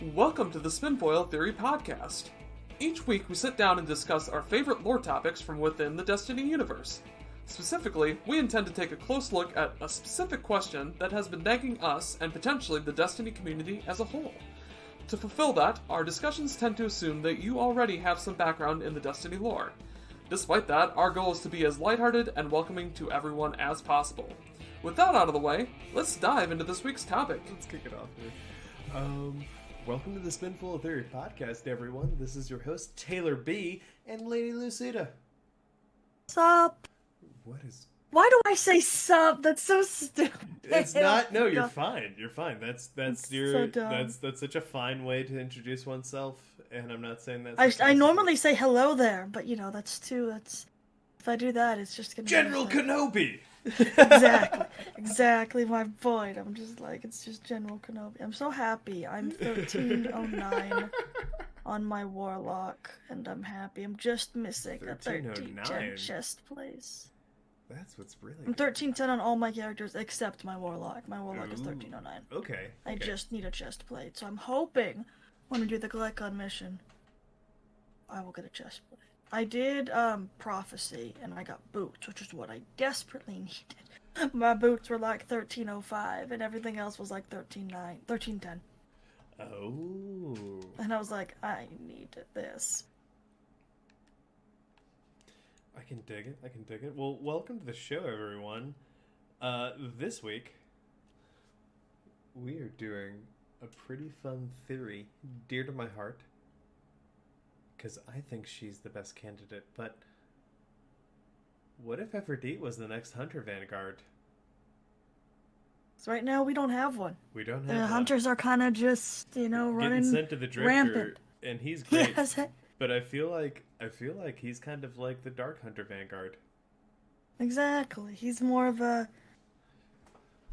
Welcome to the Spinfoil Theory Podcast. Each week we sit down and discuss our favorite lore topics from within the Destiny universe. Specifically, we intend to take a close look at a specific question that has been nagging us and potentially the Destiny community as a whole. To fulfill that, our discussions tend to assume that you already have some background in the Destiny lore. Despite that, our goal is to be as lighthearted and welcoming to everyone as possible. With that out of the way, let's dive into this week's topic. Let's kick it off here. Welcome to the Spinfoil Theory Podcast, everyone. This is your host, Taylor-B, and Lady Lucida. Sup? What is... Why do I say sup? That's so stupid. It's not... No, you're fine. You're fine. That's your... so dumb. That's such a fine way to introduce oneself, and I'm not saying that... I normally say hello there, but that's if I do that, it's just gonna General Kenobi! Exactly my point. I'm just like, it's just General Kenobi. I'm so happy. I'm 1309 on my Warlock, and I'm happy. I'm just missing a 1310 chest place. That's what's really I'm 1310 on all my characters except my Warlock. My Warlock is 1309. Okay. I just need a chest plate, so I'm hoping when we do the Glycon mission, I will get a chest plate. I did Prophecy, and I got boots, which is what I desperately needed. My boots were like 1305, and everything else was like 1310. Oh. And I was like, I need this. I can dig it. Well, welcome to the show, everyone. This week, we are doing a pretty fun theory, dear to my heart. Because I think she's the best candidate, but what if Efrideet was the next Hunter Vanguard? So right now we don't have one. We don't have the one. Hunters are kind of just, running getting sent to the Drifter, rampant. And he's great. Yes. But I feel like he's kind of like the Dark Hunter Vanguard. Exactly. He's more of a...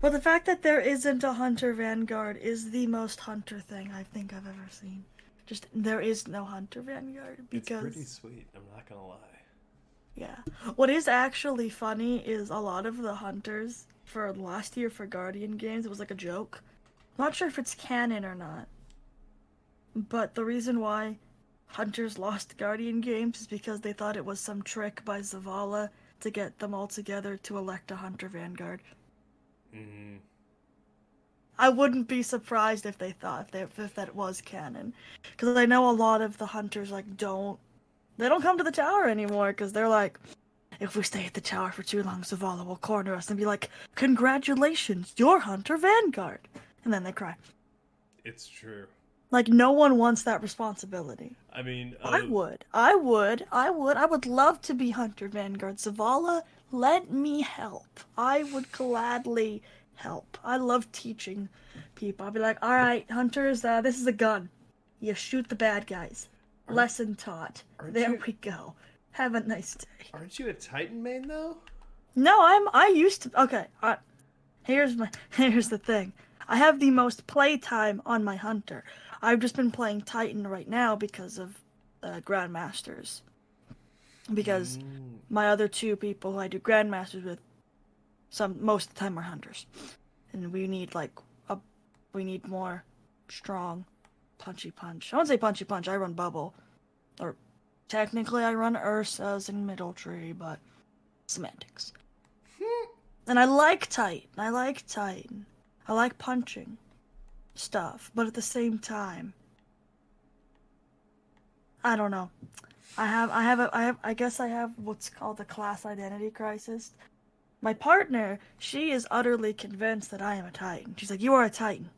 But the fact that there isn't a Hunter Vanguard is the most Hunter thing I think I've ever seen. Just, there is no Hunter Vanguard, because... It's pretty sweet, I'm not gonna lie. Yeah. What is actually funny is a lot of the Hunters for last year for Guardian games, it was like a joke. I'm not sure if it's canon or not. But the reason why Hunters lost Guardian games is because they thought it was some trick by Zavala to get them all together to elect a Hunter Vanguard. Mm-hmm. I wouldn't be surprised if they thought if that was canon, because I know a lot of the hunters don't come to the tower anymore because they're like, if we stay at the tower for too long, Zavala will corner us and be like, congratulations, you're Hunter Vanguard, and then they cry. It's true. Like, no one wants that responsibility. I mean, I would love to be Hunter Vanguard. Zavala, let me help. I would gladly help. I love teaching people. I'll be like, alright, Hunters, this is a gun. You shoot the bad guys. Lesson taught. There we go. Have a nice day. Aren't you a Titan main, though? No, I used to... Okay, here's the thing. I have the most playtime on my Hunter. I've just been playing Titan right now because of Grandmasters. Because my other two people who I do Grandmasters with, most of the time are Hunters. And we need more strong punchy punch. I won't say punchy punch, I run Bubble. Or technically I run Ursa's in Middle Tree, but semantics. And I like Titan. I like punching stuff, but at the same time, I don't know. I guess I have what's called a class identity crisis. My partner, she is utterly convinced that I am a Titan. She's like, you are a Titan.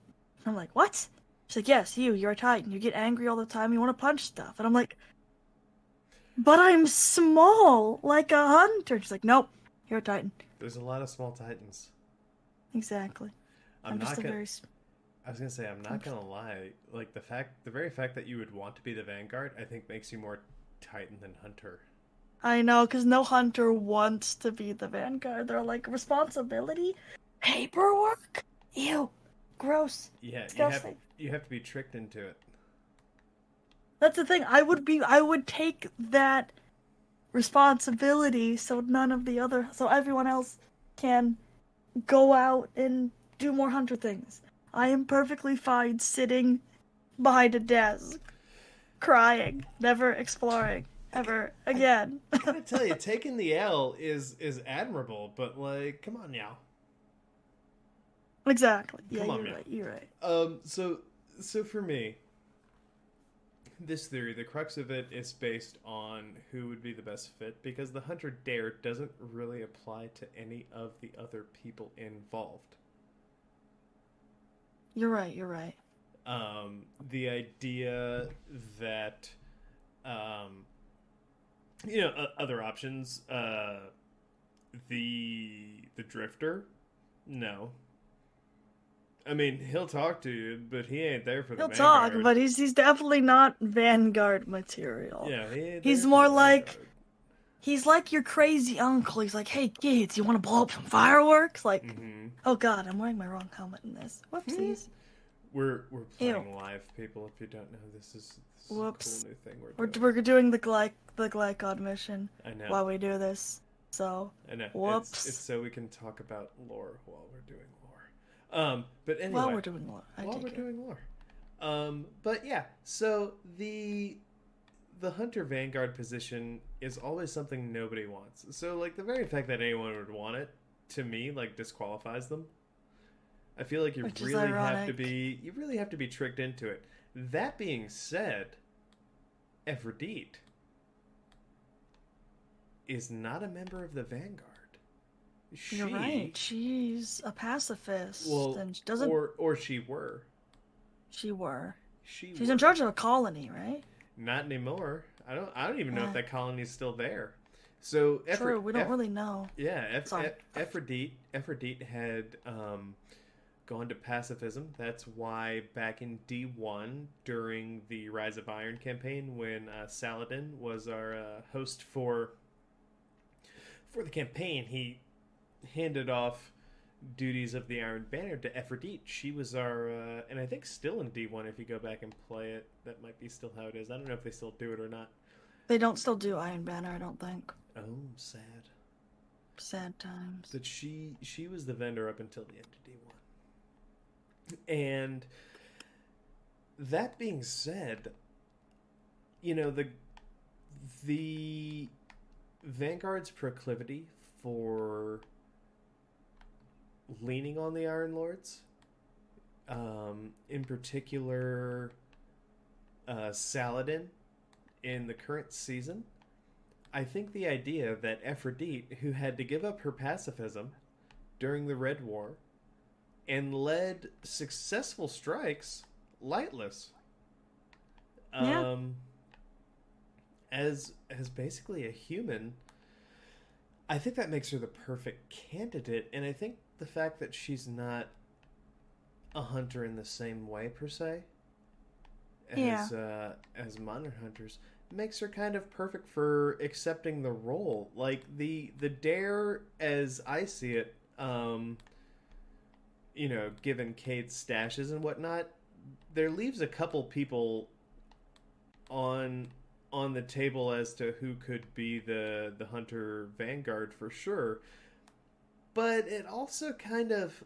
I'm like, what? She's like, yes, you're a Titan. You get angry all the time, you want to punch stuff. And I'm like, but I'm small, like a hunter. She's like, nope, you're a Titan. There's a lot of small Titans. Exactly. I'm not gonna lie. Like, the very fact that you would want to be the Vanguard, I think makes you more Titan than Hunter. I know, because no Hunter wants to be the Vanguard. They're like, responsibility? Paperwork? Ew. Gross. Yeah, disgusting. You have to be tricked into it. That's the thing. I would take that responsibility so everyone else can go out and do more Hunter things. I am perfectly fine sitting behind a desk, crying, never exploring ever again. I gotta tell you, taking the L is admirable, but like, come on now. Exactly. Yeah, Come on you're now. right. You're right. So for me, this theory, the crux of it is based on who would be the best fit, because the Hunter Dare doesn't really apply to any of the other people involved. You're right. You're right. The idea that, other options, the Drifter, no. I mean, he'll talk to you, but he ain't there for the He'll Vanguard. talk, but he's definitely not Vanguard material. Yeah, he ain't He's there for more the like Vanguard. he's like your crazy uncle. He's like, hey kids, you want to blow up some fireworks? Like, oh god, I'm wearing my wrong helmet in this. Whoopsies. We're playing live, people. If you don't know, this is Whoops. a cool new thing We're doing the glycod mission I know. while we do this. So, I know. whoops. It's so we can talk about lore while we're doing lore. But anyway. While we're doing lore. Doing lore. But yeah, so the Hunter Vanguard position is always something nobody wants. So like the very fact that anyone would want it, to me, like disqualifies them. I feel like you really have to be tricked into it. That being said, Efrideet is not a member of the Vanguard. You're right. She's a pacifist, well, and she doesn't. Or she were. She were. She's in charge of a colony, right? Not anymore. I don't even know if that colony's still there. So true. We don't really know. Yeah, Efrideet had gone to pacifism. That's why back in D1 during the Rise of Iron campaign, when Saladin was our host for the campaign, he handed off duties of the Iron Banner to Efrideet. She was our, and I think still in D1 if you go back and play it, that might be still how it is. I don't know if they still do it or not. They don't still do Iron Banner, I don't think. Oh, sad. Sad times. But she was the vendor up until the end of D1. And that being said, the Vanguard's proclivity for leaning on the Iron Lords, in particular Saladin in the current season, I think the idea that Efrideet, who had to give up her pacifism during the Red War and led successful strikes lightless, as basically a human, I think that makes her the perfect candidate. And I think the fact that she's not a hunter in the same way per se as modern hunters makes her kind of perfect for accepting the role. Like the dare, as I see it, given Cade's stashes and whatnot, there leaves a couple people on the table as to who could be the Hunter Vanguard for sure. But it also kind of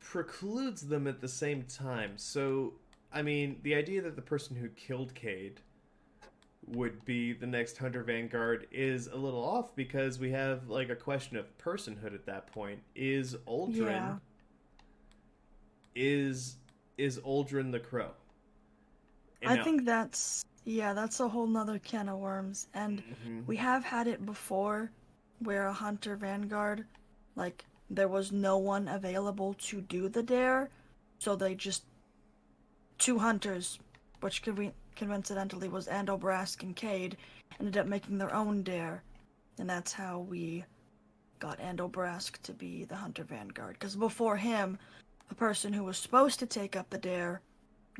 precludes them at the same time. So, I mean, the idea that the person who killed Cade would be the next Hunter Vanguard is a little off, because we have like a question of personhood at that point. Is Uldren is Uldren the Crow? I think that's a whole nother can of worms. And we have had it before where a Hunter Vanguard, like, there was no one available to do the dare, so they just, two hunters, which coincidentally was Andobrask and Cade, ended up making their own dare, and that's how we got Andobrask to be the Hunter Vanguard. Because before him, the person who was supposed to take up the dare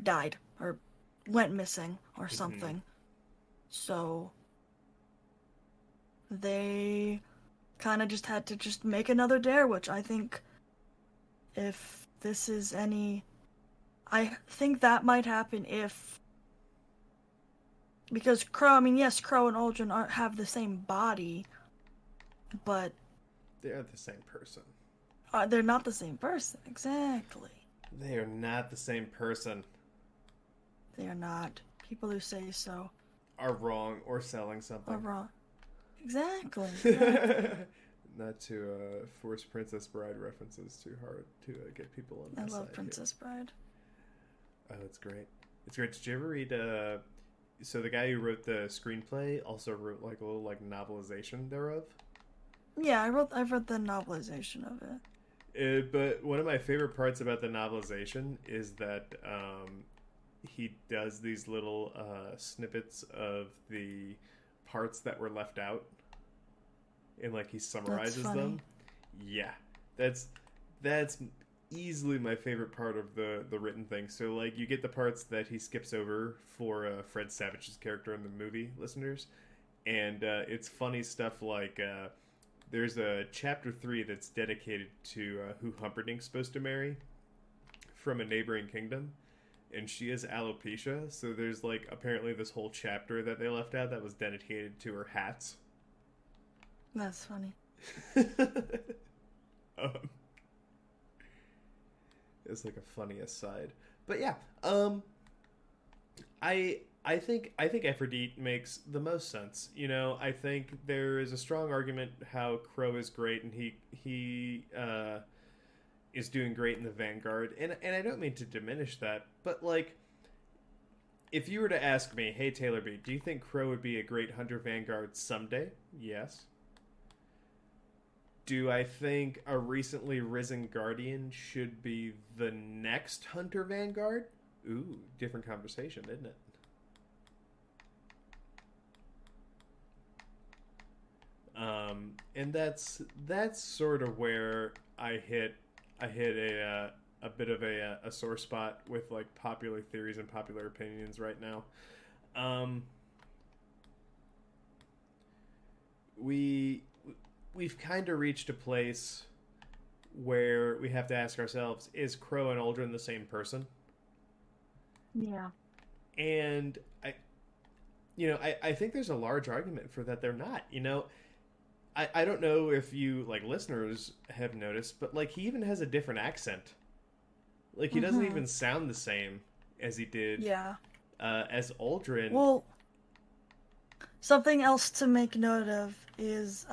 died, or went missing, or something. So they kind of just had to just make another dare, which I think, if this is any, I think that might happen if, because Crow, I mean, yes, Crow and Uldren have the same body, but they're the same person. They're not the same person, exactly. They are not the same person. They are not. People who say so Are wrong or selling something. are wrong. Exactly. Not to force Princess Bride references too hard to get people on my side. I love Princess Bride. Oh, it's great. It's great. Did you ever read... so the guy who wrote the screenplay also wrote like a little like novelization thereof? Yeah, I've read the novelization of it. But one of my favorite parts about the novelization is that he does these little snippets of the parts that were left out, and like he summarizes them. Yeah, that's easily my favorite part of the written thing. So like you get the parts that he skips over for Fred Savage's character in the movie, listeners, and it's funny stuff like there's a chapter 3 that's dedicated to who Humperdinck's supposed to marry from a neighboring kingdom, and she has alopecia, so there's like apparently this whole chapter that they left out that was dedicated to her hats. That's funny. It's like a funny aside, but yeah, I think Efrideet makes the most sense. You know, I think there is a strong argument how Crow is great, and he is doing great in the Vanguard, and I don't mean to diminish that, but like, if you were to ask me, hey Taylor-B, do you think Crow would be a great Hunter Vanguard someday? Yes. Do I think a recently risen Guardian should be the next Hunter Vanguard? Ooh, different conversation, isn't it? And that's sort of where I hit a bit of a sore spot with like popular theories and popular opinions right now. We've kind of reached a place where we have to ask ourselves, is Crow and Aldrin the same person? Yeah. And I think there's a large argument for that they're not. You know, I don't know if you, like, listeners have noticed, but, like, he even has a different accent. Like, he doesn't even sound the same as he did as Aldrin. Well, something else to make note of is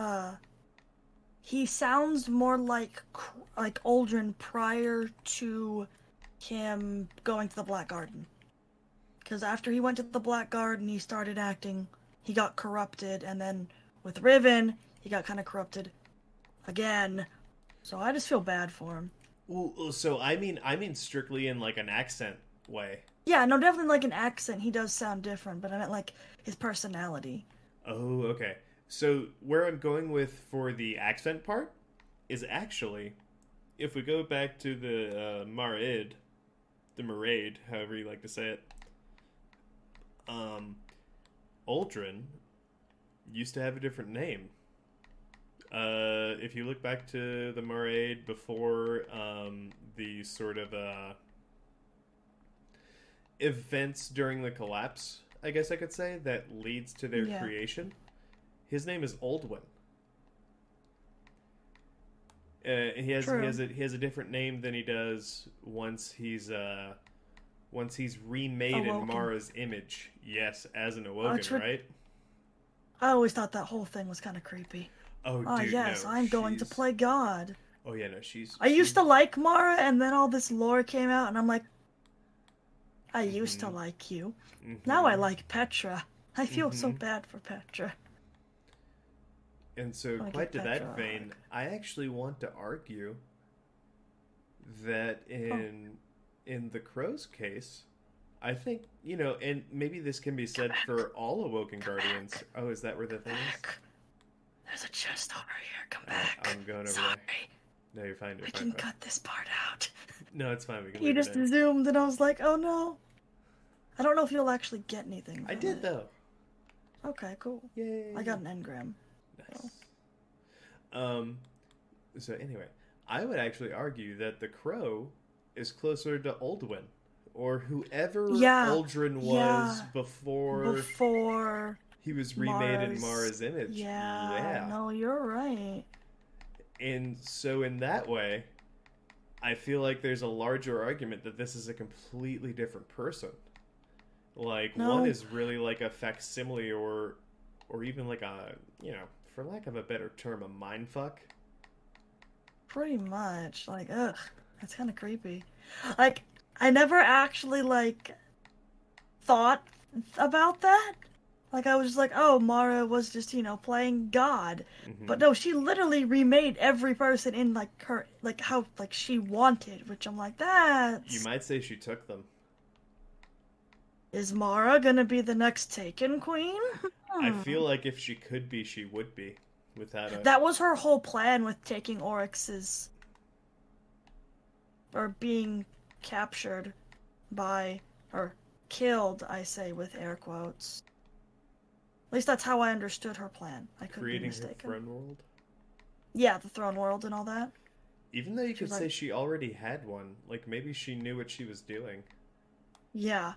he sounds more like Aldrin prior to him going to the Black Garden. Because after he went to the Black Garden, he started acting, he got corrupted, and then with Riven, he got kind of corrupted again. So I just feel bad for him. Well, so I mean strictly in like an accent way. Yeah, no, definitely like an accent. He does sound different, but I meant like his personality. Oh, okay. So where I'm going with for the accent part is actually, if we go back to the Maraid, however you like to say it, Aldrin used to have a different name. If you look back to the Maraid before the sort of events during the collapse, I guess I could say, that leads to their creation, his name is Aldwin. He has a different name than he does once he's remade Awoken. in Mara's image. Yes, as an Awoken, right? I always thought that whole thing was kind of creepy. Oh, dude, yes, no, I'm going to play God. Oh, yeah, no, I used to like Mara, and then all this lore came out, and I'm like, I used to like you. Now I like Petra. I feel so bad for Petra. And so, quite to that vein, I actually want to argue that in the Crow's case, I think, you know, and maybe this can be said for all Awoken Guardians. Oh, is that where the thing is? There's a chest over here. Come back. I'm going over Sorry. there. No, you're fine. We can cut this part out. No, it's fine. We can. You just zoomed, and I was like, oh no. I don't know if you'll actually get anything. I did, though. Okay, cool. Yay. I got an engram. Nice. So anyway, I would actually argue that the Crow is closer to Aldwin, or whoever Aldrin was before he was remade in Mara's image. Yeah, no, you're right. And so in that way, I feel like there's a larger argument that this is a completely different person. Like, No. one is really like a facsimile or even like a, for lack of a better term, a mindfuck. Pretty much. Like, ugh. That's kind of creepy. Like, I never actually, like, thought about that. Like, I was just like, oh, Mara was just, playing God. Mm-hmm. But no, she literally remade every person in, like, her, like, how, like, she wanted, which I'm like, that's... You might say she took them. Is Mara gonna be the next Taken Queen? I feel like if she could be, she would be. Without a... That was her whole plan with taking Oryx's... Or being captured by... Or killed, I say, with air quotes. At least that's how I understood her plan. I could Creating be mistaken. her throne world? Yeah, the throne world and all that. Even though you could was say like- she already had one. Like, maybe she knew what she was doing. Yeah.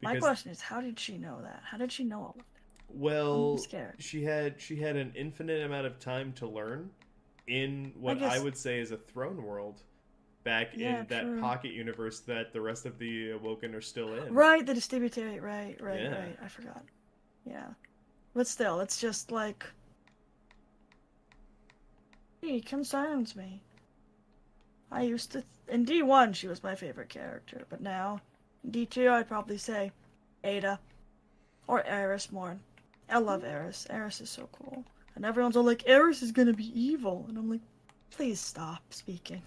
My Because, question is, how did she know that? How did she know all of that? well, I'm scared. she had an infinite amount of time to learn in what I guess- would say is a throne world back Yeah, in that true. pocket universe that the rest of the Awoken are still in. Right, the distributary. Right, Yeah. right. I forgot. Yeah. But still, it's just like... It concerns me. I used to... In D1, she was my favorite character, but now... In D2, I'd probably say Ada. Or Eris more. I love Eris. Eris is so cool. And everyone's all like, Eris is gonna be evil. And I'm like, please stop speaking.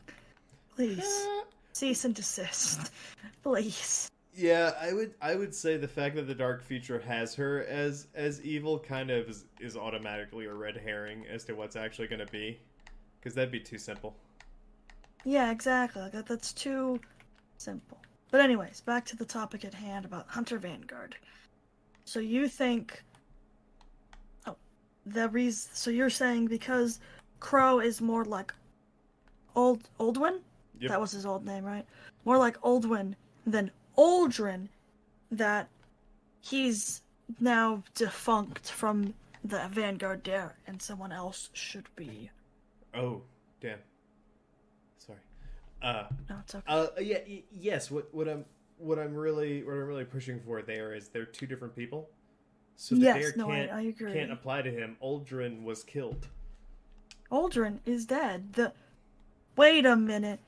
Please. Cease and desist. Please. Yeah, I would say the fact that the Dark Future has her as evil kind of is automatically a red herring as to what's actually going to be, because that'd be too simple. Yeah, exactly. Like, that's too simple. But anyways, back to the topic at hand about Hunter Vanguard. So you think... Oh, so you're saying because Crow is more like Oldwin? Yep. That was his old name, right? More like Oldwin than Aldrin, that he's now defunct from the Vanguard Dare, and someone else should be. Oh, damn. Sorry. No, it's okay. Yeah, yes. What I'm really pushing for there is they're two different people. So the Yes, Dare I agree. can't apply to him. Aldrin was killed. Aldrin is dead. Wait a minute.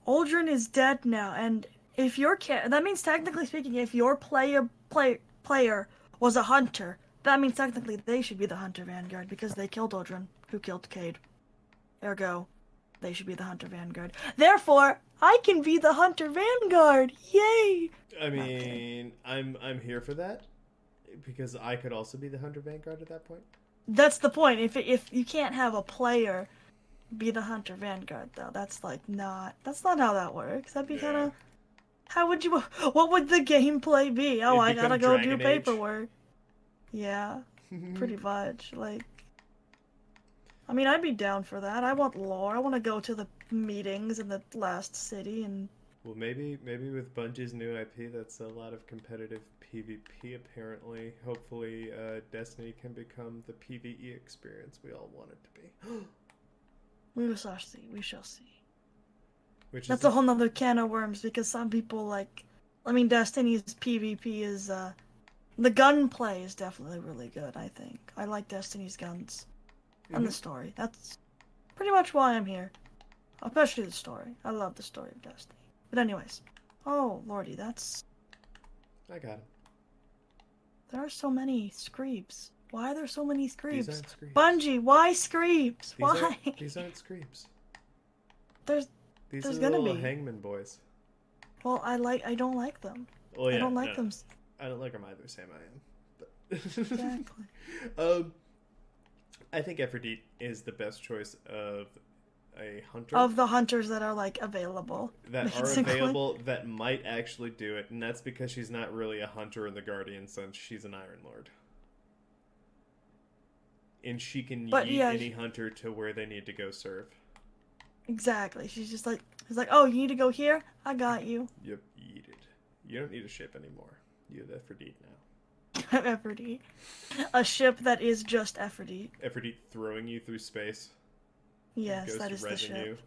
Aldrin is dead now, and if your that means technically speaking, if your player was a hunter, that means technically they should be the Hunter Vanguard because they killed Aldrin, who killed Cade. Ergo, they should be the Hunter Vanguard. Therefore, I can be the Hunter Vanguard. Yay! I mean, I'm here for that because I could also be the Hunter Vanguard at that point. That's the point. If you can't have a player be the Hunter Vanguard, though, that's not how that works. That'd be kind of... How would you... What would the gameplay be? Oh, I It'd gotta become go do Dragon Age. paperwork. Yeah, pretty much. Like... I mean, I'd be down for that. I want lore. I want to go to the meetings in the last city and... Well, maybe with Bungie's new IP, that's a lot of competitive PvP, apparently. Hopefully, Destiny can become the PvE experience we all want it to be. We shall see. We shall see. Which That's is a whole nother can of worms, because some people, like... I mean, Destiny's PvP is, the gunplay is definitely really good, I think. I like Destiny's guns. And the story. That's pretty much why I'm here. Especially the story. I love the story of Destiny. But anyways. Oh, lordy, that's... I got him. There are so many Screeps. Why are there so many These Screeps? aren't Screeps. Bungie, why Screeps? Why? These aren't Screeps. There's These There's are gonna the little be. Hangman boys. Well, I don't like them. Oh yeah, I don't like no, them. I don't like them either. Sam, I am. But Exactly. I think Efrideet is the best choice of a hunter Of the hunters that are like available. that basically. are available that might actually do it, and that's because she's not really a hunter in the Guardian sense. She's an Iron Lord. And she can But, yeet yeah, any hunter to where they need to go serve. Exactly. She's just like, he's like, oh, you need to go here? I got you. Yep, yeet it. You don't need a ship anymore. You have Efrideet now. Efrideet. A ship that is just Efrideet. Efrideet throwing you through space. Yes, Goes that to is the resin ship. you.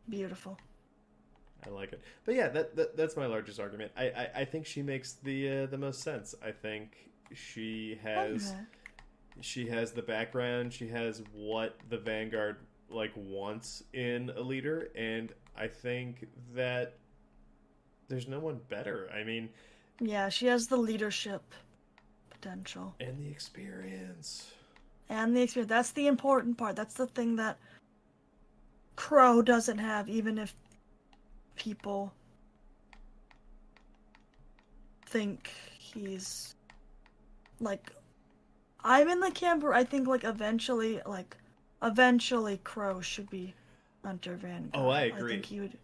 Beautiful. I like it. But yeah, that's my largest argument. I think she makes the most sense. I think she has the background. She has what the Vanguard like wants in a leader, and I think that there's no one better. I mean, yeah, she has the leadership potential and the experience. And the experience. That's the important part. That's the thing that Crow doesn't have, even if people think he's like, I'm in the camp where I think like eventually Crow should be Hunter Vanguard. Oh, I agree. I think he would,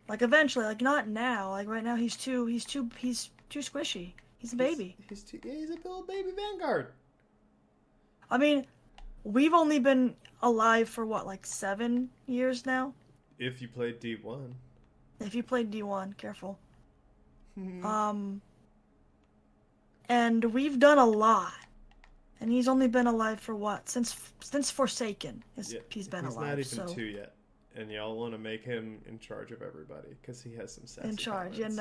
like, eventually, like, not now. Like right now he's too squishy. He's a baby. He's a little baby Vanguard. I mean, we've only been alive for what, like 7 years now? If you played D1. If you played D1, careful. And we've done a lot. And he's only been alive for what? Since Forsaken, he's been alive. He's not even 2 yet. And y'all want to make him in charge of everybody because he has some sassy in charge, comments.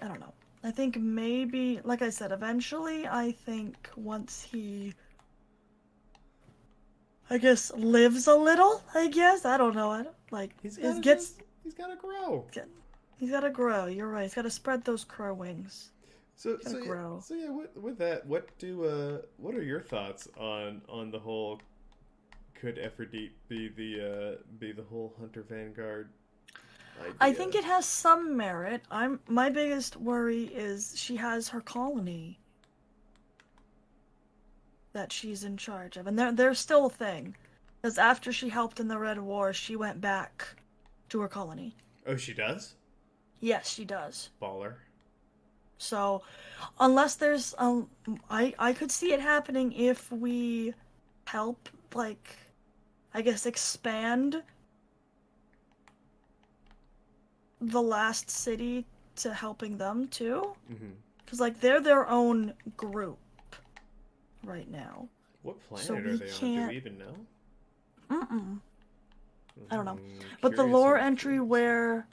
I don't know. I think maybe, like I said, eventually, I think once he, I guess, lives a little, I guess. I don't know. He's gotta grow. He's gotta grow. You're right. He's gotta spread those crow wings. So yeah. With that, what are your thoughts on the whole? Could Efrideet be the whole Hunter Vanguard idea? I think it has some merit. My biggest worry is she has her colony that she's in charge of, and they're still a thing. Because after she helped in the Red War, she went back to her colony. Oh, she does? Yes, she does. Baller. So, unless there's I could see it happening if we help, like, I guess, expand the last city to helping them too. Because like they're their own group right now. What planet are they on? Do we even know? I don't know. But the lore entry where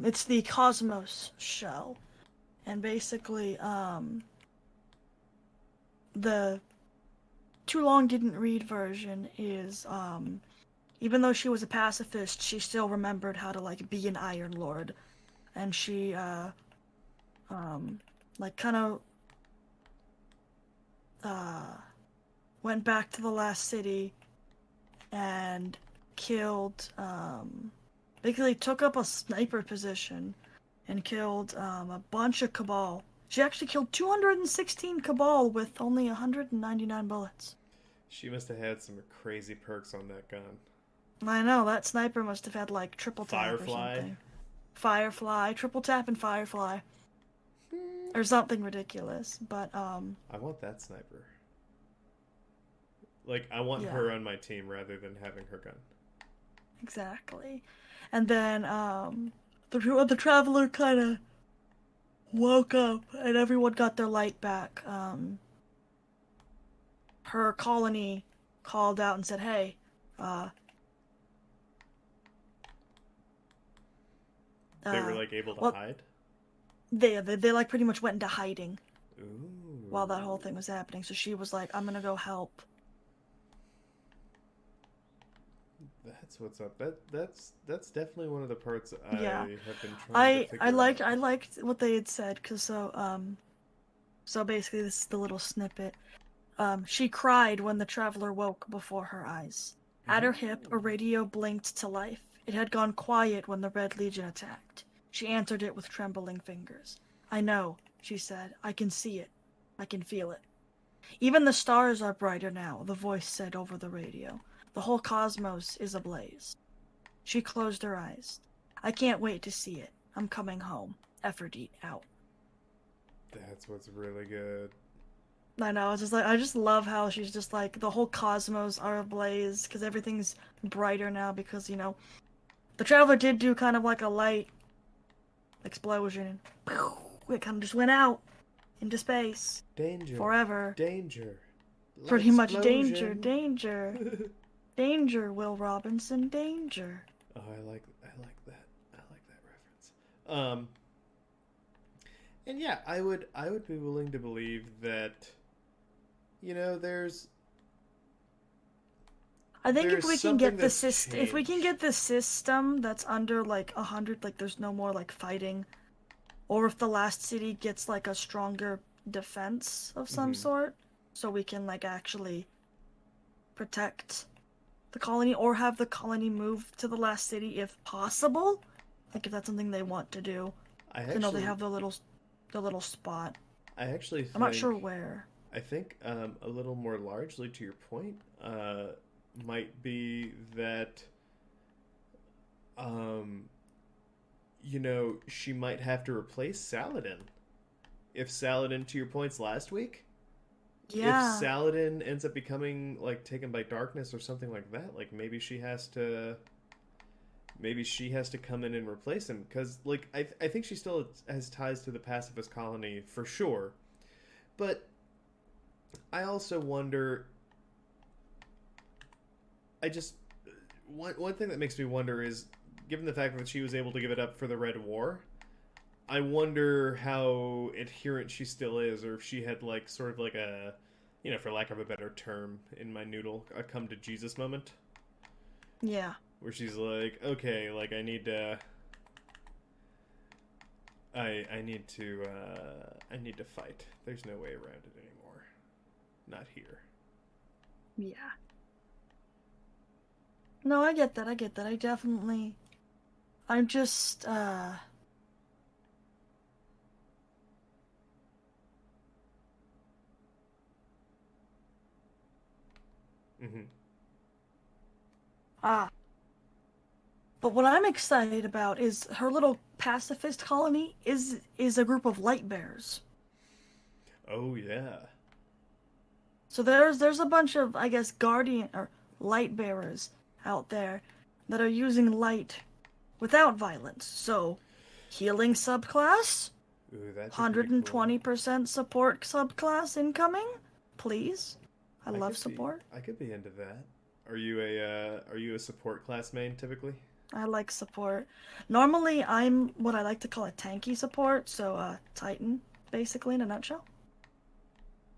it's the Cosmos show. And basically, the Too Long Didn't Read version is, even though she was a pacifist, she still remembered how to, like, be an Iron Lord. And she, like, kind of, went back to the last city and killed, basically took up a sniper position and killed a bunch of Cabal. She actually killed 216 Cabal with only 199 bullets. She must have had some crazy perks on that gun. I know, that sniper must have had like triple tap Firefly? or something. Firefly, triple tap and Firefly. Or something ridiculous, but I want that sniper. Like, I want her on my team rather than having her gun. Exactly. And then, the Traveler kind of woke up and everyone got their light back. Her colony called out and said, hey, they were like able to hide? They like pretty much went into hiding. Ooh. While that whole thing was happening. So she was like, I'm gonna go help. That's what's up. That's definitely one of the parts I have been trying to figure out. I liked what they had said, because so basically this is the little snippet. She cried when the Traveler woke before her eyes. At her hip, a radio blinked to life. It had gone quiet when the Red Legion attacked. She answered it with trembling fingers. I know, she said. I can see it. I can feel it. Even the stars are brighter now, the voice said over the radio. The whole cosmos is ablaze. She closed her eyes. I can't wait to see it. I'm coming home. Efrideet out. That's what's really good. I know, it's just like, I just love how she's just like, the whole cosmos are ablaze, because everything's brighter now, because, you know, the Traveler did do kind of like a light explosion, and it kind of just went out. into space. Danger. Forever. Danger. Pretty much danger, Lightsplosion. danger. Danger, Will Robinson, danger. Oh, I like that. I like that reference. And yeah, I would be willing to believe that, there's I think if there's we can something get the that's system, if we can changed. get the system that's under like 100, like there's no more like fighting, or if the last city gets like a stronger defense of some Mhm. sort, so we can like actually protect the colony or have the colony move to the last city if possible. Like if that's something they want to do. I I know they actually have the little spot. I actually think I'm not sure where. I think a little more largely to your point might be that um, she might have to replace Saladin. If Saladin, to your points last week, if Yeah. Saladin ends up becoming like taken by darkness or something like that, like maybe she has to come in and replace him because like I think she still has ties to the pacifist colony for sure, but I also wonder. I just one thing that makes me wonder is, given the fact that she was able to give it up for the Red War, I wonder how adherent she still is, or if she had like sort of like a, for lack of a better term, in my noodle, a come to Jesus moment, Yeah. where she's like, okay, like I need to, I need to fight. There's no way around it anymore. Not here. Yeah. No, I get that. I get that. I'm just Mm-hmm. ah. But what I'm excited about is her little pacifist colony is a group of light bearers. Oh yeah. So there's a bunch of, I guess, guardian or light bearers out there that are using light without violence. So healing subclass, Ooh, that'd be pretty cool. 120% support subclass incoming, please. I love could support. I could be into that. Are you a support class main typically? I like support. Normally, I'm what I like to call a tanky support, so Titan, basically in a nutshell.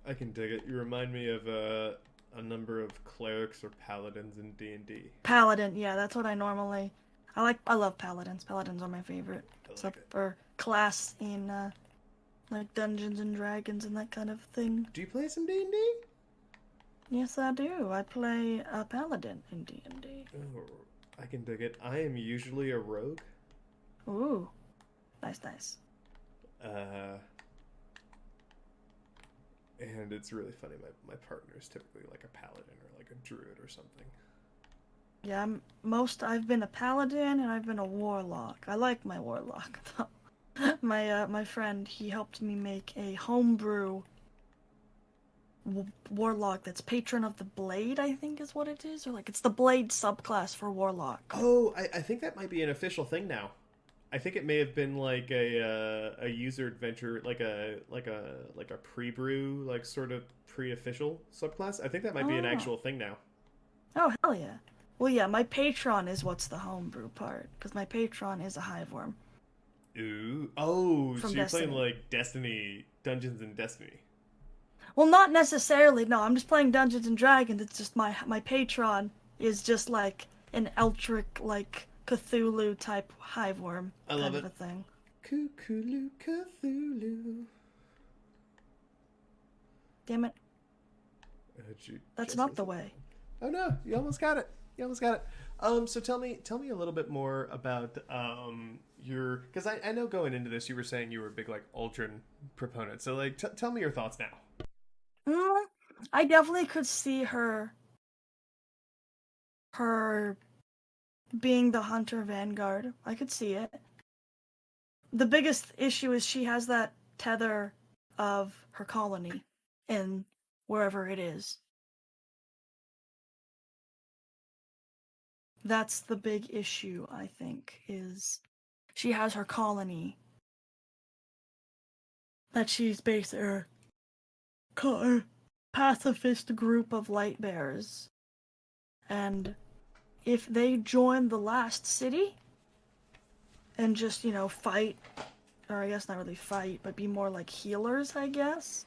I can dig it. You remind me of a number of clerics or paladins in D&D. Paladin, yeah, that's what I normally. I love paladins. Paladins are my favorite. I like Except it. for class in like Dungeons and Dragons and that kind of thing. Do you play some D&D? Yes, I do. I play a paladin in D&D. Oh, I can dig it. I am usually a rogue. Ooh, nice. Uh, and it's really funny. My partner is typically like a paladin or like a druid or something. Yeah, I've been a paladin and I've been a warlock. I like my warlock though. My friend, he helped me make a homebrew warlock that's patron of the blade, I think is what it is, or like it's the blade subclass for warlock. Oh, I think that might be an official thing now. I think it may have been like a user adventure, like a pre-brew, like sort of pre-official subclass. I think that might be an Oh. actual thing now. Oh, hell yeah. Well, yeah, my patron is what's the homebrew part, because my patron is a hiveworm. Ooh, oh, From so you're playing Destiny. like Destiny, Dungeons and Destiny. Well, not necessarily. No, I'm just playing Dungeons and Dragons. It's just my patron is just like an Eldritch, like Cthulhu type hiveworm I love kind it. of a thing. Cthulhu, Cthulhu. Damn it, Shoot, that's just not the listen. way. Oh no, you almost got it. You almost got it. So tell me a little bit more about your, because I know going into this you were saying you were a big like Ultron proponent. So like, tell me your thoughts now. Mm, I definitely could see her being the hunter Vanguard. I could see it. The biggest issue is she has that tether of her colony in wherever it is. That's the big issue, I think, is she has her colony that she's basically a pacifist group of light bearers. And if they join the last city and just, fight, or I guess not really fight, but be more like healers, I guess,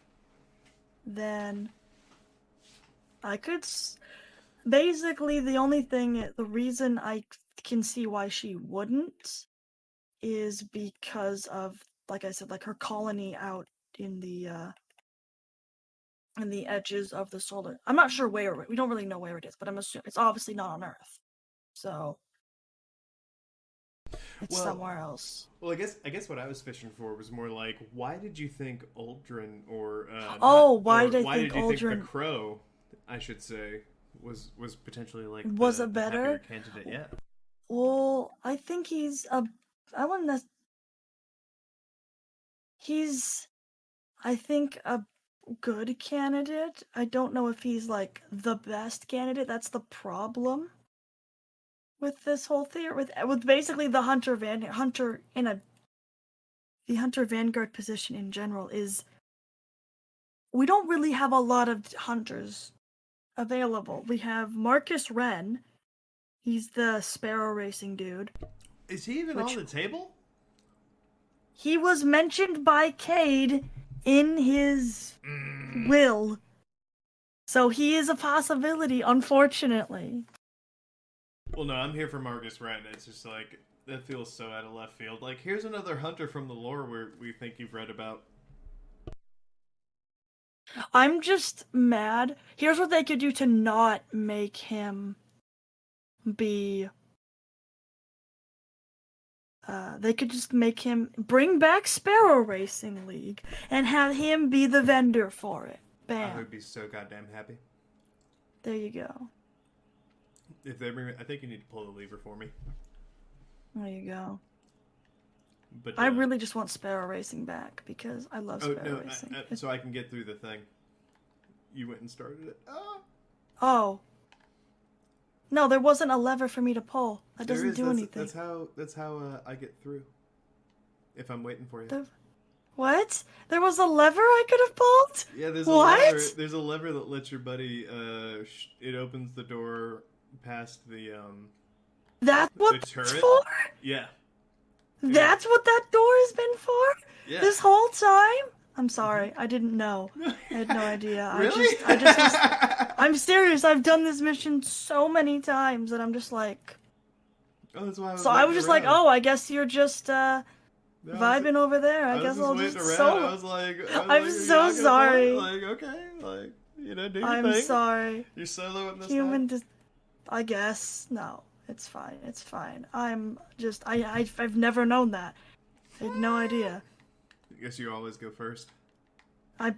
then I could... Basically, the reason I can see why she wouldn't is because of, like I said, like her colony out in the edges of the solar. I'm not sure where, we don't really know where it is, but I'm assuming it's obviously not on Earth. So it's somewhere else. Well, I guess what I was fishing for was more like, why did you think Uldren or why did you think the Crow, I should say, was potentially like was the a better candidate? Yeah. Well, I think he's I think a good candidate. I don't know if he's like the best candidate. That's the problem with this whole theory, with basically the Hunter Vanguard position in general, is we don't really have a lot of hunters available. We have Marcus Wren. He's the sparrow racing dude. Is he even on the table? He was mentioned by Cade in his will. So he is a possibility, unfortunately. Well, no, I'm here for Marcus Wren. It's just like, that feels so out of left field. Like, here's another hunter from the lore where we think you've read about. I'm just mad. Here's what they could do to not make him be... they could just make him bring back Sparrow Racing League and have him be the vendor for it. Bam. I would be so goddamn happy. There you go. If they bring, I think you need to pull the lever for me. There you go. But I really just want Sparrow Racing back because I love Sparrow Racing. So I can get through the thing. You went and started it. Oh. No, there wasn't a lever for me to pull. That doesn't do anything. That's how I get through. If I'm waiting for you. What? There was a lever I could have pulled? Yeah, there's a lever. There's a lever that lets your buddy. It opens the door past the. That's what it's for? Yeah. That's what that door has been for? Yeah. This whole time? I'm sorry, I didn't know. I had no idea. Really? I'm serious. I've done this mission so many times that I'm just like. Oh, that's why. I was just like, oh, I guess you're just vibing over there. I guess I'll just. I'm so sorry. Like, okay, like, do your thing. I'm sorry. You're soloing this time? I guess no. It's fine. It's fine. I've never known that. I had no idea. I guess you always go first. I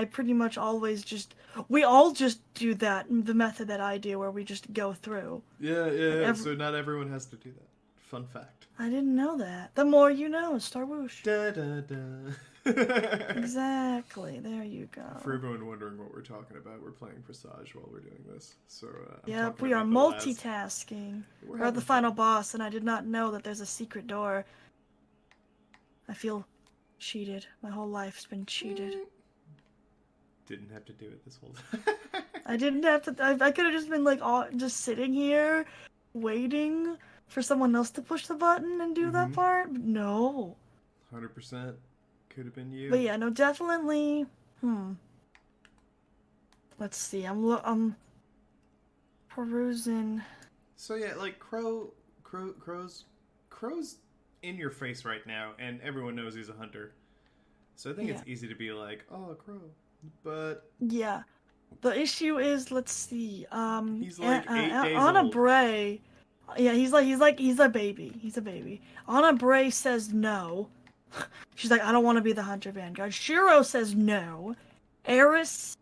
pretty much always we all just do that, the method that I do where we just go through. Yeah. So not everyone has to do that. Fun fact. I didn't know that. The more you know, Star Whoosh. Da da da. Exactly. There you go. For everyone wondering what we're talking about, we're playing Presage while we're doing this. So yep, we are multitasking. We're at the final boss, and I did not know that there's a secret door. I feel cheated. My whole life's been cheated. Didn't have to do it this whole time. I didn't have to. I could have just been like, just sitting here, waiting for someone else to push the button and do that part. But no. 100% could have been you. But yeah, no, definitely. Let's see. I'm perusing. So yeah, like Crow's in your face right now, and everyone knows he's a hunter. So I think it's easy to be like, oh, a crow. But yeah, the issue is, let's see. He's like 8 days Anna old. Bray. Yeah, he's a baby. He's a baby. Anna Bray says no. She's like, I don't want to be the Hunter Vanguard. Shiro says no. Eris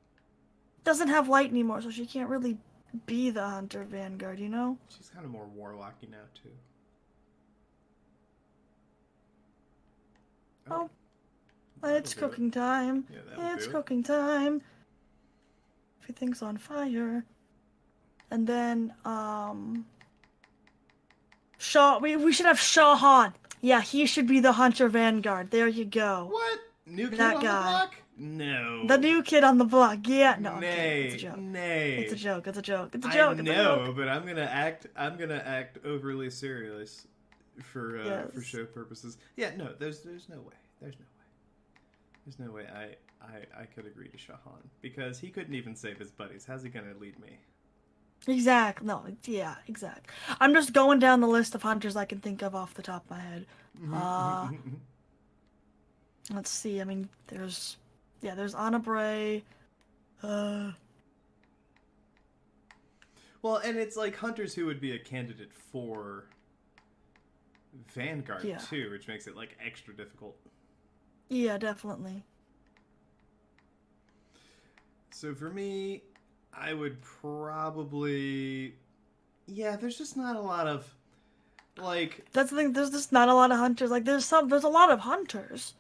doesn't have light anymore, so she can't really be the Hunter Vanguard, you know? She's kind of more warlocky now, too. Oh. It's cooking time. Yeah, it's cooking time. Everything's on fire. And then, Shaw, we should have Shahan. Yeah, he should be the Hunter Vanguard. There you go. What? New kid That on guy. the block? No. The new kid on the block. Yeah, no, I'm kidding. Nay, It's a joke. nay. It's a joke. It's a joke. It's a I joke. It's a know, joke. but I'm gonna act overly serious for Yes. show purposes. Yeah, no, there's no way. There's no way I could agree to Shahan because he couldn't even save his buddies. How's he gonna lead me? Exact. No, yeah, exact. I'm just going down the list of hunters I can think of off the top of my head. Let's see. I mean, there's Anna Bray. Well, and it's like hunters who would be a candidate for Vanguard Yeah. too, which makes it like extra difficult. Yeah, definitely. So for me, I would probably there's just not a lot of like That's the thing. There's just not a lot of hunters. Like there's a lot of hunters,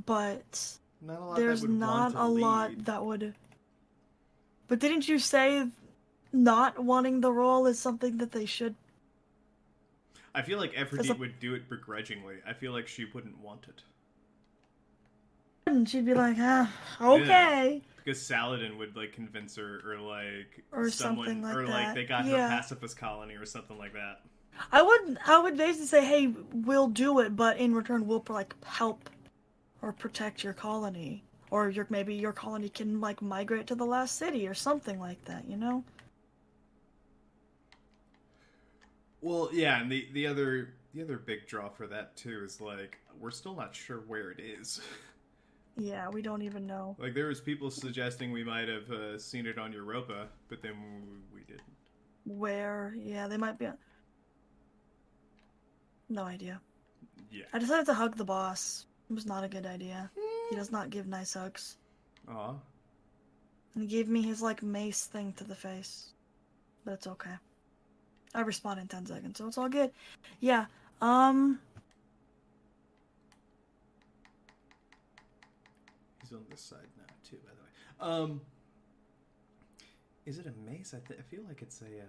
but not a lot there's that would not want to a lot lead. that would. But didn't you say not wanting the role is something that they should? I feel like That's Efrideet a- would do it begrudgingly. I feel like she wouldn't want it. And she'd be like, okay. Because Saladin would like convince her, or like Or someone, something like or like that. they got Yeah. her pacifist colony or something like that. I would basically say, hey, we'll do it, but in return we'll like help or protect your colony, or maybe your colony can like migrate to the last city or something like that, you know? Well, yeah, and the other big draw for that too is like we're still not sure where it is. Yeah, we don't even know. Like there was people suggesting we might have seen it on Europa, but then we didn't. Where? Yeah, they might be. No idea. Yeah. I decided to hug the boss. It was not a good idea. He does not give nice hugs. Aw. And he gave me his like mace thing to the face. But it's okay. I respawn in 10 seconds, so it's all good. Yeah, He's on this side now too, by the way. Is it a mace? I feel like it's a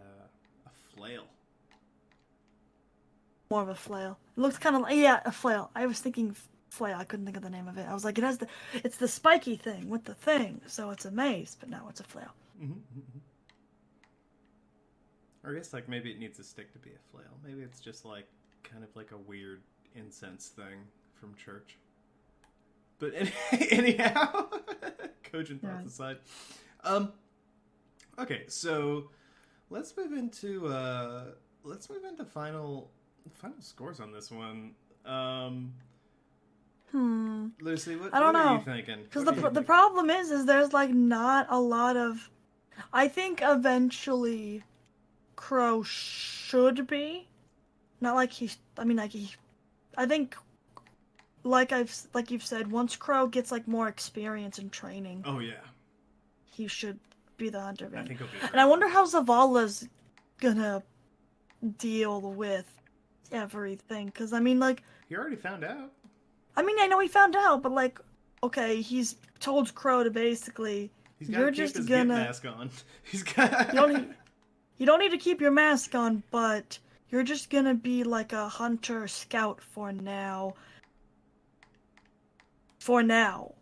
flail. more of a flail. It looks kind of like, yeah, a flail. I was thinking flail. I couldn't think of the name of it. I was like, it's the spiky thing with the thing, so it's a mace, but no, it's a flail. Mm-hmm. Or I guess like maybe it needs a stick to be a flail. Maybe it's just like kind of like a weird incense thing from church. But anyhow, cogent thoughts aside. Okay, so let's move into final scores on this one. Lucy, what I don't are know. you thinking? Because the problem is there's like not a lot of. I think eventually, Crow should be, not like he's. I mean, like he. I think, like you've said, once Crow gets like more experience and training, Oh yeah, he should be the hunter. I think he'll be. And I wonder how Zavala's gonna deal with everything. Because I mean, like. He already found out. I mean, I know he found out, but like, okay, he's told Crow to basically. He's got You're to keep just his gonna. Git mask on. He's got. You don't need to keep your mask on, but you're just gonna be like a hunter scout for now. For now,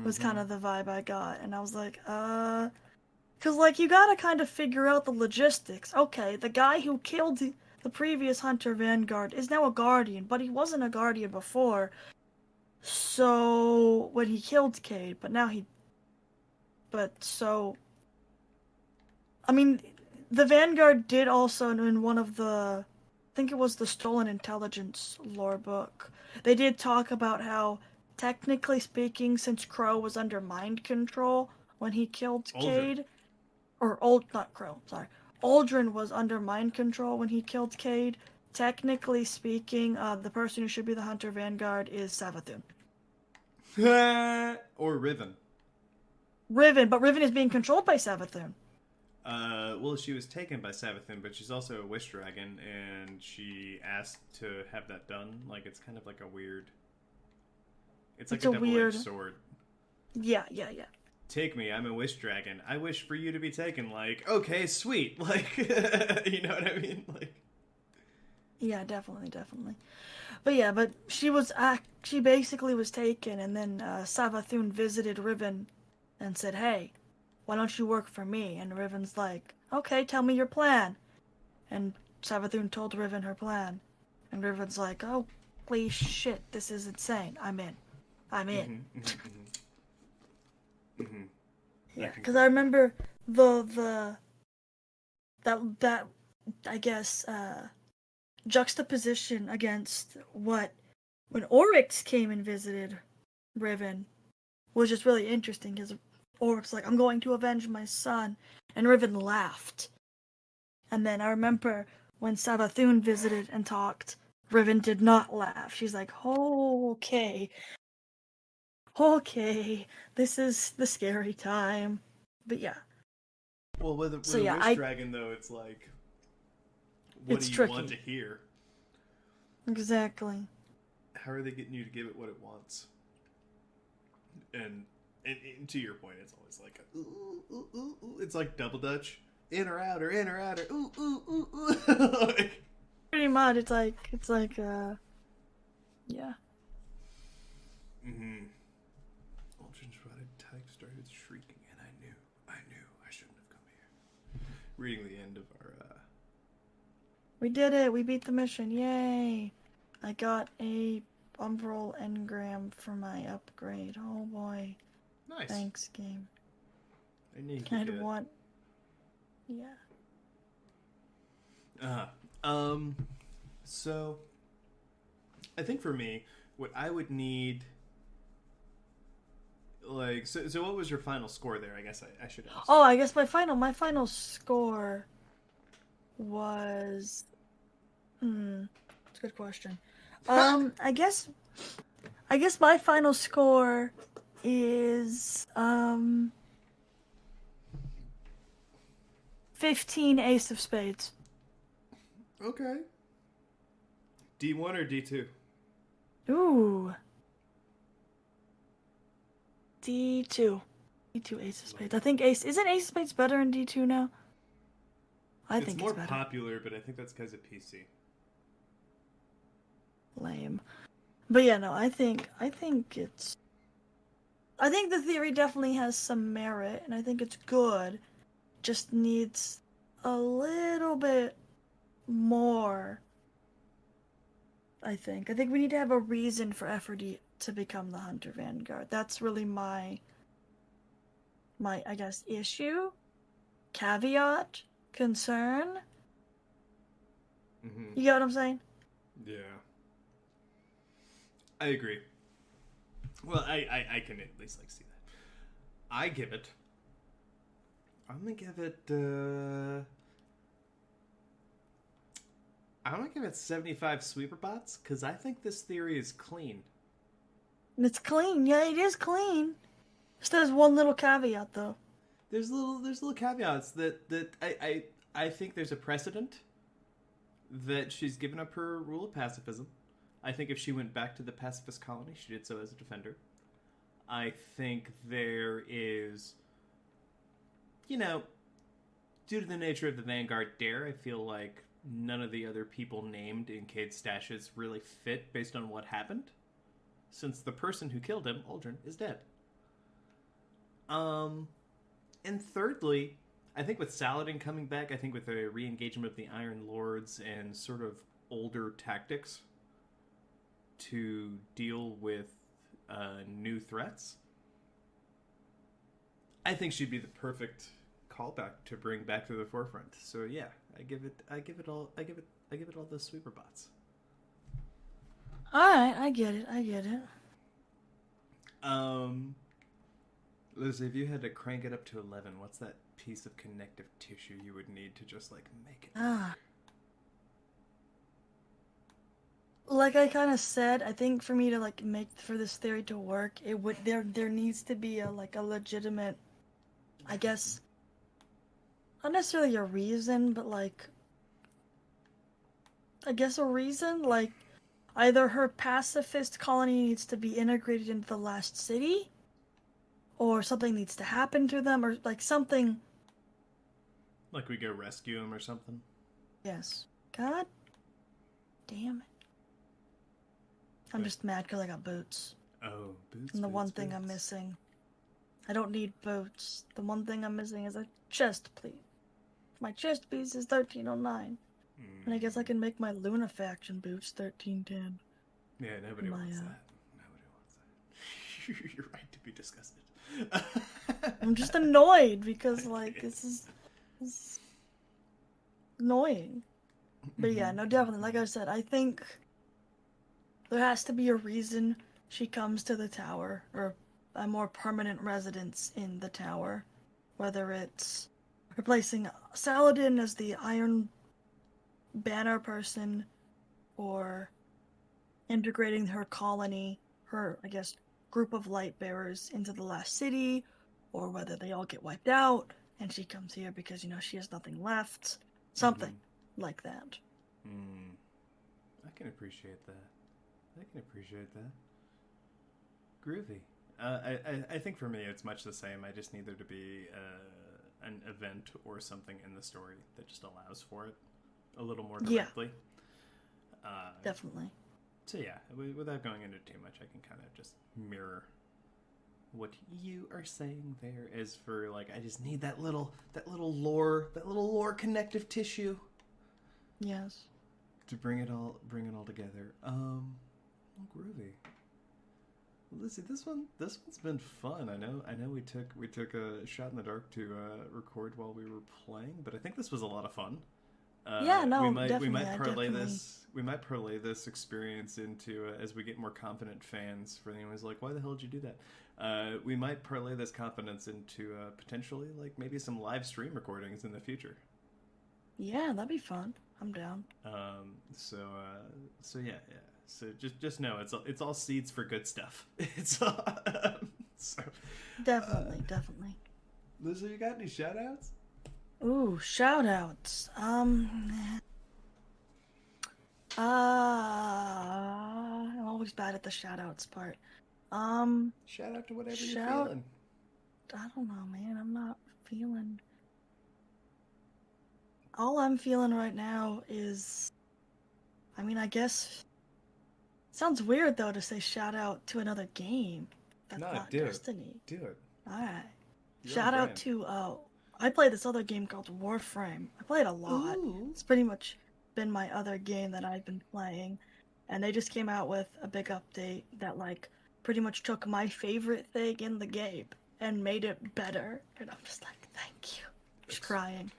was kind of the vibe I got, and I was like, because like you gotta kind of figure out the logistics. Okay, the guy who killed the previous hunter Vanguard is now a guardian, but he wasn't a guardian before. So when he killed Cade, but now he. But so. I mean, the Vanguard did also in one of the. I think it was the Stolen Intelligence lore book. They did talk about how, technically speaking, since Crow was under mind control when he killed Cade. Not Crow, sorry. Aldrin was under mind control when he killed Cade. Technically speaking, the person who should be the Hunter Vanguard is Savathun. Or Riven. Riven, but Riven is being controlled by Savathun. Well, she was taken by Savathun, but she's also a wish dragon, and she asked to have that done. Like, it's kind of like a weird. It's like a double-edged sword. Yeah. Take me, I'm a wish dragon. I wish for you to be taken. Like, okay, sweet. Like, you know what I mean? Like, Yeah, definitely, definitely. But yeah, but she basically was taken, and then Savathun visited Riven and said, "Hey, why don't you work for me?" And Riven's like, "Okay, tell me your plan." And Savathun told Riven her plan, and Riven's like, "Oh, please, shit, this is insane. I'm in. I'm in." Yeah, because I remember the that I guess juxtaposition against what when Oryx came and visited Riven was just really interesting because Oryx like, "I'm going to avenge my son," and Riven laughed. And then I remember when Savathun visited and talked, Riven did not laugh. She's like, "Oh, okay, okay, this is the scary time." But yeah, Well, with so a yeah, wish dragon, though, it's like, what it's do you tricky. want to hear? Exactly. How are they getting you to give it what it wants? And to your point, it's always like, ooh, ooh, ooh, ooh. It's like double dutch, in or out, or in or out, or ooh, ooh, ooh, ooh. Like, Pretty much, it's like yeah. Aldrin's rotted type started shrieking, and I knew I shouldn't have come here. Reading the end of our, We did it. We beat the mission. Yay! I got a Umbral engram for my upgrade. Oh boy. Nice. Thanks, game. I knew you could I'd do it. want. Yeah. So I think for me, what I would need, like, so what was your final score there? I guess I should ask. Oh, I guess my final score was. That's a good question. I guess my final score is 15 Ace of Spades. Okay. D1 or D2? Ooh. D2. D2 Ace of Spades. I think isn't Ace of Spades better in D2 now? I think more it's better. popular, but I think that's because of PC. Lame. But yeah, no, I think it's I think the theory definitely has some merit, and I think it's good. Just needs a little bit more. I think we need to have a reason for Efrideet to become the Hunter Vanguard. That's really my I guess issue, caveat, concern. You get what I'm saying? Yeah. I agree. Well, I can at least like see that. I'm gonna give it I'm gonna give it 75 sweeper bots because I think this theory is clean. It's clean. Yeah, it is clean. Just has one little caveat though. There's little caveats that I think there's a precedent that she's given up her rule of pacifism. I think if she went back to the pacifist colony, she did so as a defender. I think there is, due to the nature of the Vanguard dare, I feel like none of the other people named in Cade's stashes really fit based on what happened, since the person who killed him, Aldrin, is dead. And thirdly, I think with Saladin coming back, I think with the re-engagement of the Iron Lords and sort of older tactics to deal with new threats, I think she'd be the perfect callback to bring back to the forefront. So yeah, I give it all those sweeper bots. All right, I get it. Liz, if you had to crank it up to 11, what's that piece of connective tissue you would need to just like make it? Like I kind of said, I think for me to like make for this theory to work, there needs to be a legitimate, I guess, not necessarily a reason, but like, I guess a reason, like either her pacifist colony needs to be integrated into the last city, or something needs to happen to them, or like something. Like we go rescue him or something? Yes. God damn it. I'm just mad because I got boots. Oh, boots. And the boots, one thing I'm boots. missing. I don't need boots. The one thing I'm missing is a chest piece. My chest piece is 1309. And I guess I can make my Luna faction boots 1310. Yeah, nobody My, wants that. Nobody wants that. You're right to be disgusted. I'm just annoyed because, like, this is annoying. But yeah, no, definitely. Like I said, I think there has to be a reason she comes to the tower, or a more permanent residence in the tower. Whether it's replacing Saladin as the Iron Banner person, or integrating her colony, her, I guess, group of light bearers into the last city, or whether they all get wiped out and she comes here because, you know, she has nothing left. Something like that. I can appreciate that. Groovy. I think for me it's much the same. I just need there to be an event or something in the story that just allows for it a little more directly. Definitely. So yeah, without going into too much, I can kind of just mirror what you are saying there. As for, like, I just need that little lore connective tissue. Yes. To bring it all together. Groovy. Lizzie, this one's been fun. I know we took a shot in the dark to record while we were playing, but I think this was a lot of fun. Definitely. We might parlay this experience into as we get more confident fans. For anyone who's like, why the hell did you do that? We might parlay this confidence into potentially, like, maybe some live stream recordings in the future. Yeah, that'd be fun. I'm down. So yeah. So just know it's all seeds for good stuff. It's all, so Definitely. Lizzie, you got any shout outs? Ooh, shout-outs. I'm always bad at the shout-outs part. Shout out to whatever you're feeling. I don't know, man. I'm not feeling... All I'm feeling right now is... I mean, I guess... Sounds weird, though, to say shout-out to another game. That's not Destiny. Do it. Alright. Shout-out to, I played this other game called Warframe. I played a lot. Ooh. It's pretty much been my other game that I've been playing. And they just came out with a big update that, like, pretty much took my favorite thing in the game and made it better. And I'm just like, thank you. Just crying.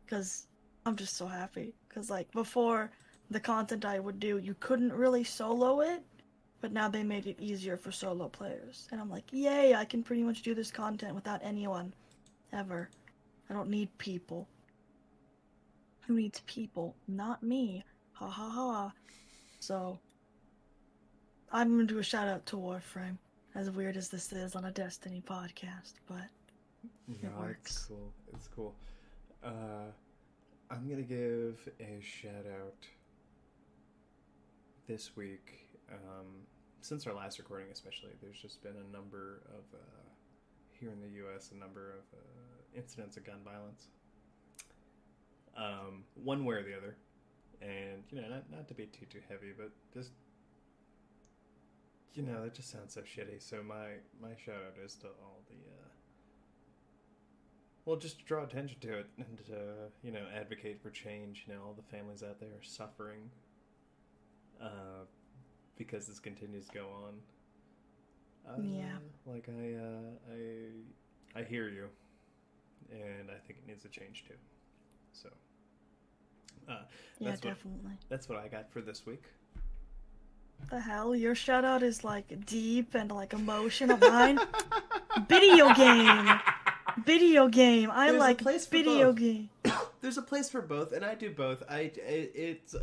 Because I'm just so happy. Because, like, before, the content I would do, you couldn't really solo it. But now they made it easier for solo players. And I'm like, yay, I can pretty much do this content without anyone. Ever. I don't need people. Who needs people? Not me. Ha ha ha. So, I'm gonna do a shout out to Warframe. As weird as this is on a Destiny podcast, but it works. It's cool. I'm gonna give a shout out this week. Since our last recording especially, there's just been a number of here in the U.S., a number of incidents of gun violence, one way or the other, and, you know, not to be too heavy, but just, you know, it just sounds so shitty. So my shout out is to all the just to draw attention to it and to, you know, advocate for change. You know, all the families out there are suffering because this continues to go on. Like, I hear you, and I think it needs to change too. So, Definitely. That's what I got for this week. The hell? Your shout out is like deep and like emotional. Mine, video game. I There's like a place for video both. game. There's a place for both, and I do both. It's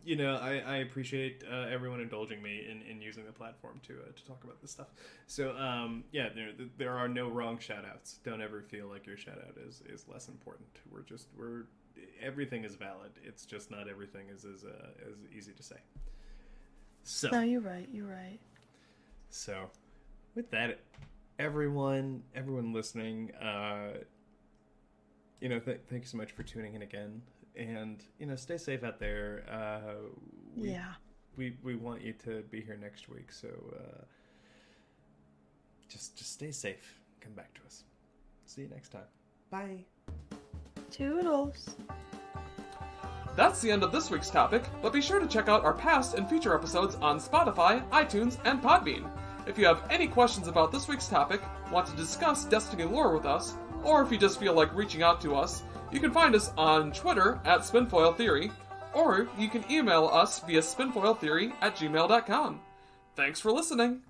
you know, I appreciate everyone indulging me in using the platform to talk about this stuff. So, yeah, there are no wrong shout-outs. Don't ever feel like your shout-out is less important. Everything is valid. It's just not everything is as easy to say. So, No, you're right. So, with that, everyone listening, you know, thank you so much for tuning in again. And, stay safe out there. We want you to be here next week, so just stay safe. Come back to us. See you next time. Bye. Toodles. That's the end of this week's topic, but be sure to check out our past and future episodes on Spotify, iTunes, and Podbean. If you have any questions about this week's topic, want to discuss Destiny lore with us, or if you just feel like reaching out to us, you can find us on Twitter at Spinfoil Theory, or you can email us via spinfoiltheory@gmail.com. Thanks for listening!